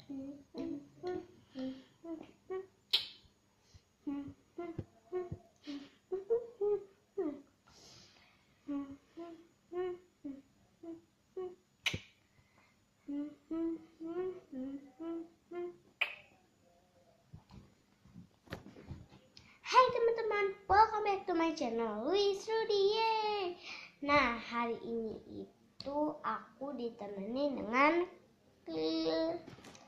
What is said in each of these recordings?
Hai teman-teman, welcome back to my channel Louise, Trudy, yeay. Nah, hari ini itu aku ditemani dengan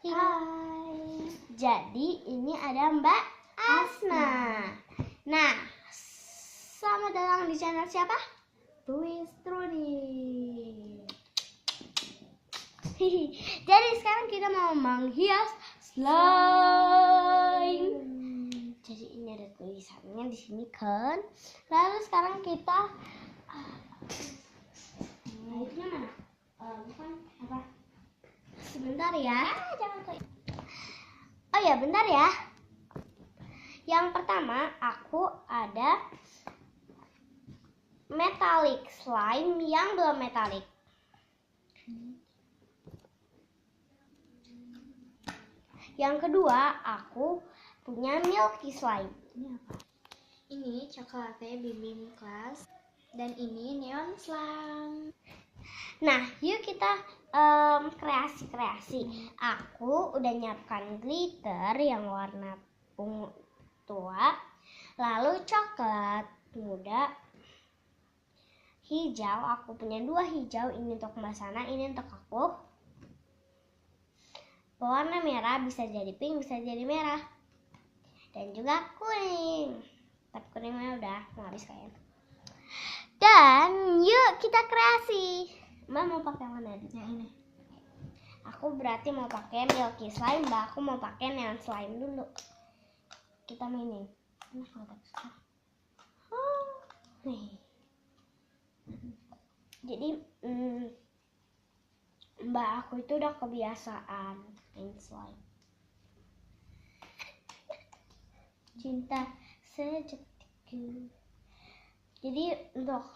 Hai. Jadi ini ada Mbak Asna. Nah, selamat datang di channel siapa? Louise, Trudy. Jadi sekarang kita mau menghias slime. Jadi ini ada tulisannya di sini kan. Lalu sekarang kita itu mana? Bukan apa? Sebentar ya. Jangan kayak. Oh ya, bentar ya. Yang pertama aku ada metallic slime yang belum metallic. Yang kedua, aku punya milky slime. Ini apa? Ini coklat bibim kelas dan ini neon slime. Nah, yuk kita kreasi-kreasi. Aku udah nyiapkan glitter yang warna ungu tua, lalu coklat muda, hijau. Aku punya 2 hijau, ini untuk Bersama, ini untuk aku. Warna merah bisa jadi pink, bisa jadi merah. Dan juga kuning. Tapi kuningnya udah mau habis kayaknya. Dan yuk kita kreasi. Mbak mau pakai mana? Yang ini. Aku berarti mau pakai milky slime, Mbak. Aku mau pakai neon slime dulu. Kita mainin. Enak nggak tekstur? Nih. Jadi Mbak aku itu udah kebiasaan main slime. Cinta sejatiku. Jadi untuk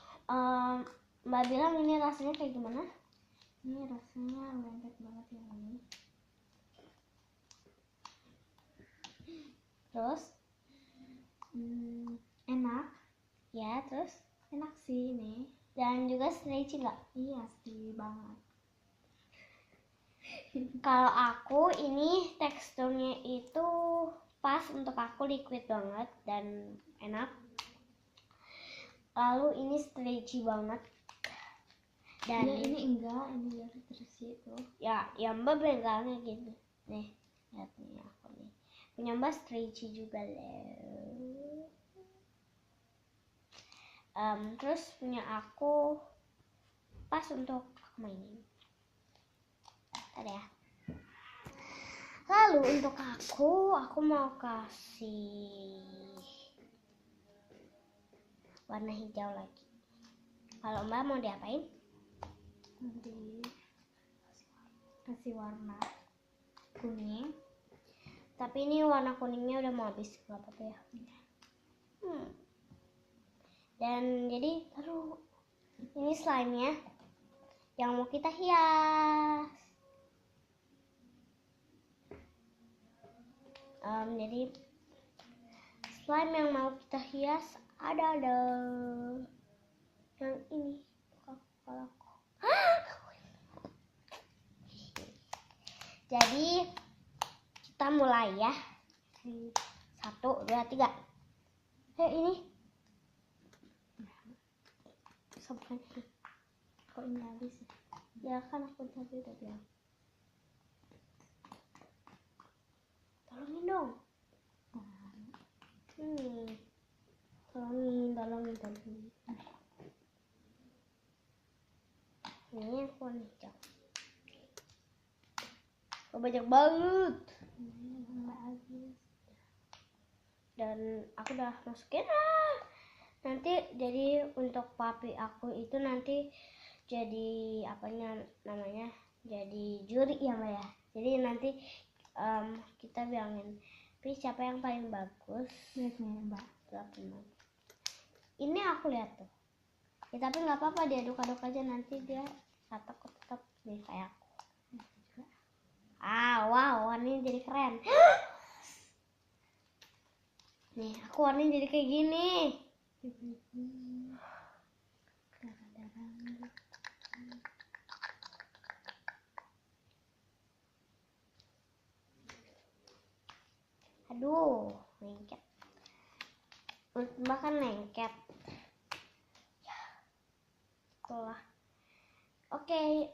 Mbak bilang ini rasanya kayak gimana? Ini rasanya lembek banget yang ini. Terus? Enak. Ya, terus? Enak sih ini. Dan juga stretchy nggak? Iya sih banget. Kalau aku ini teksturnya itu pas untuk aku, liquid banget dan enak. Lalu ini stretchy banget. Dan ya, ini enggak, ini dari tersi itu. Ya Mbak pegangnya gitu. Nih, lihat nih aku nih. Punya Mbak stretchy juga loh. Terus punya aku pas untuk mainin. Ada ya. Lalu untuk aku mau kasih warna hijau lagi. Kalau Mbak mau diapain? Nanti kasih warna kuning. Tapi ini warna kuningnya udah mau habis, nggak apa-apa ya. Dan jadi ini slime-nya yang mau kita hias. Jadi slime yang mau kita hias ada yang ini. Kalau jadi kita mulai ya. 1, 2, 3. Ini sampai Kok ini habis ya? ya kan aku tadi udah bilang. Tolongin dong. Tolongin. Ini aku warna hijau. Oh, banyak banget. Dan aku udah masukin. Nanti jadi untuk papi aku itu nanti jadi namanya jadi juri ya Mbak ya. Jadi nanti kita bilangin siapa yang paling bagus. Lihat nih Mbak. Ini aku lihat tuh. Ya, tapi nggak apa-apa, diaduk-aduk aja, nanti dia tetap deh kayak aku. Wow, warna warnanya jadi keren. Nih, aku warnanya jadi kayak gini. Aduh, lengket. Bahkan lengket. Setelah Oke,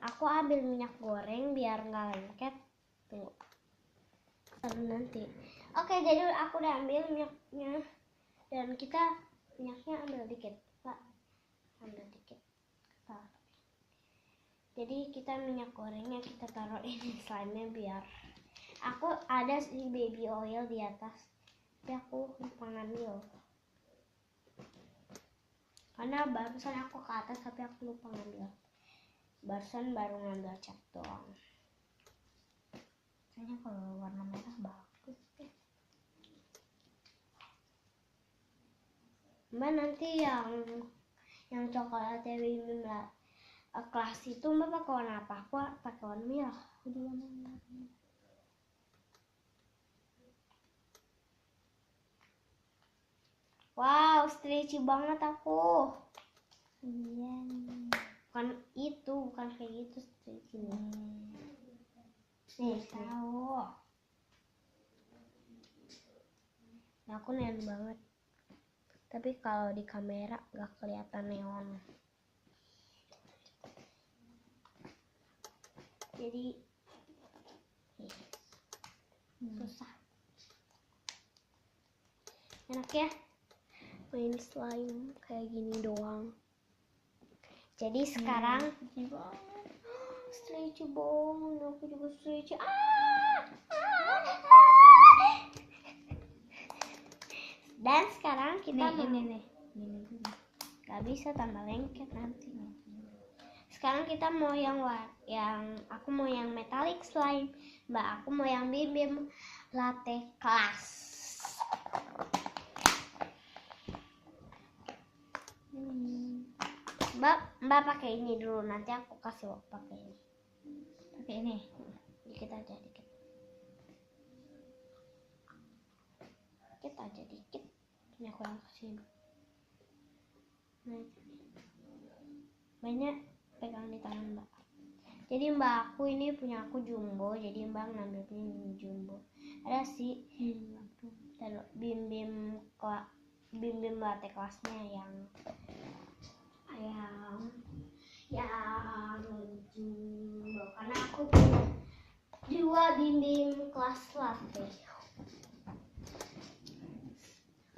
aku ambil minyak goreng biar nggak lengket. Tunggu. Nanti. Oke, jadi aku udah ambil minyaknya. Dan kita minyaknya ambil dikit. Pak, ambil dikit. Nah. Jadi kita minyak gorengnya kita taruh ini slime-nya biar. Aku ada si baby oil di atas. Tapi aku lupa ngambil. Karena barusan aku ke atas tapi aku lupa ngambil. Barusan baru ngambil cat doang. Kayaknya kalau warna merah bagus ya. Mbak nanti yang coklatnya Bim kelas itu Mbak pakai warna apa? Aku pakai warna merah. Wow, stretchy banget aku. Iya. Bukan itu, bukan kayak gitu stretchy. Nih tahu. Nah, aku neon banget. Tapi kalau di kamera nggak kelihatan neon. Jadi susah. Enak ya main slime kayak gini doang. Jadi sekarang stretchy banget, aku juga stretchy. Dan sekarang kita nih. Gak bisa tambah lengket nanti. Sekarang kita mau aku mau yang metallic slime. Mbak aku mau yang bim latte kelas. Mbak pakai ini dulu, nanti aku kasih pakai ini. Pakai ini. Dikit aja, dikit. Dikit aja, dikit. Ini aku yang kasih. Nah, banyak pegang di tangan Mbak. Jadi Mbak aku ini punya aku jumbo, jadi Mbak ngambil ini jumbo. Ada sih bim latte kelasnya yang jumbo, karena aku punya 2 bim kelas latte.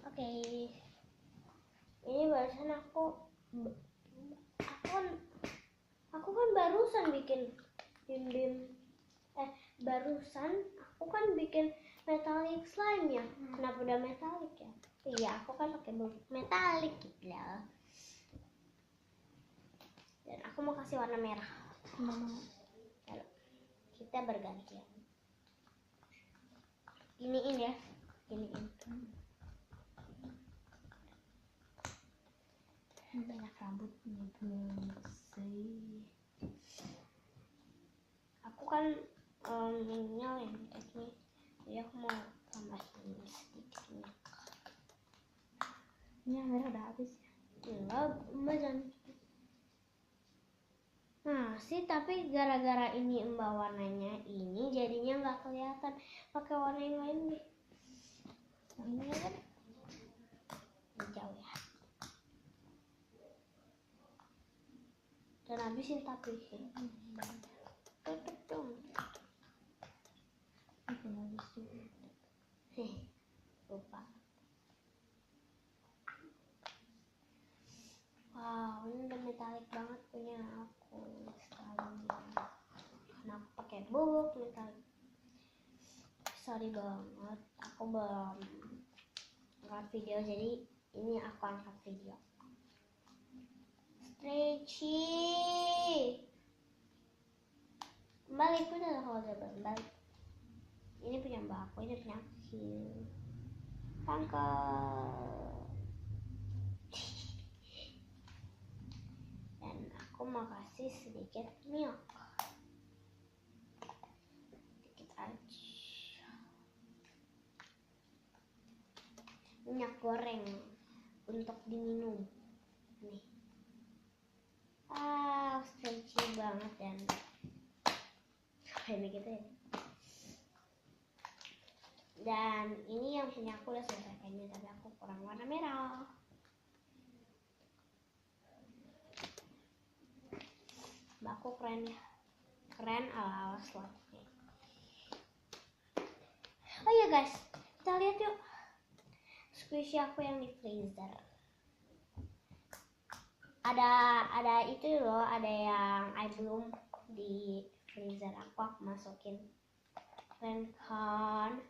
Oke. Ini barusan aku kan barusan bikin barusan aku kan bikin metallic slime ya. Kenapa udah metallic ya? Iya, aku kan pakai metallic gitu loh. Dan aku mau kasih warna merah. Lalu kita bergantian. Giniin ya, giniin. Banyak rambutnya sih. Aku kan nyalain ini, jadi aku mau tambahin sedikit minyak. Ini yang merah udah habis ya? Enggak, Mbak jangan. Nah sih, tapi gara-gara ini Mbak warnanya ini jadinya nggak kelihatan. Pakai warna yang lain deh. Yang ini aja deh. Jauh ya. Dan habisin tapi tutup dong. Lupa. Wow, ini udah metalik banget punya aku sekarang. Karena aku pakai book metalik. Sorry banget, aku belum angkat video, jadi ini aku angkat video. Stretchy. Balik udah kalau udah balik. Ini punya Mbak aku, ini punya aku. Tangkap. Dan aku mau kasih sedikit milk. Dikit aja. minyak goreng untuk diminum. Nih. Crunchy banget dan kayak gitu ya. Dan ini yang punya aku udah selesai kayaknya, tapi aku kurang warna merah. Mbak aku keren ya, keren ala-ala selanjutnya. Oh iya guys, kita lihat yuk squishy aku yang di freezer. Ada itu loh, ada yang I bloom di freezer aku masukin. Keren kan?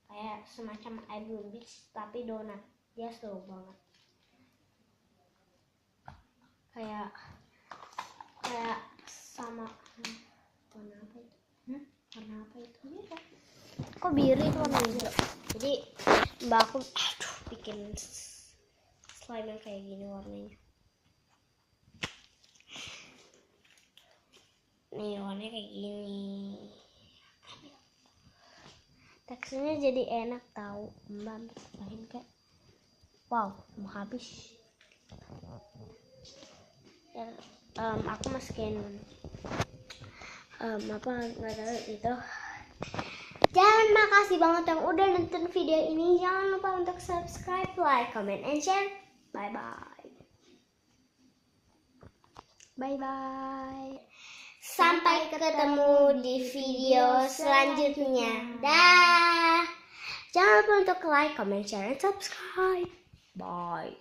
Kayak semacam I bloom beach tapi donat. Dia seru banget. Kayak sama warna apa itu? Warna apa itu? Merah. Kok biru itu warna hijau? Jadi mbak aku bikin slime yang kayak gini warnanya. Nih warnanya kayak gini. Teksturnya jadi enak tahu. Mbak cobain kayak wow, mau habis. Dan aku masukin apa nggak tahu itu. Dan makasih banget yang udah nonton video ini. Jangan lupa untuk subscribe, like, comment, and share. Bye bye. Bye bye. Sampai ketemu di video selanjutnya. Dah. Jangan lupa untuk like, comment, share, and subscribe. Bye.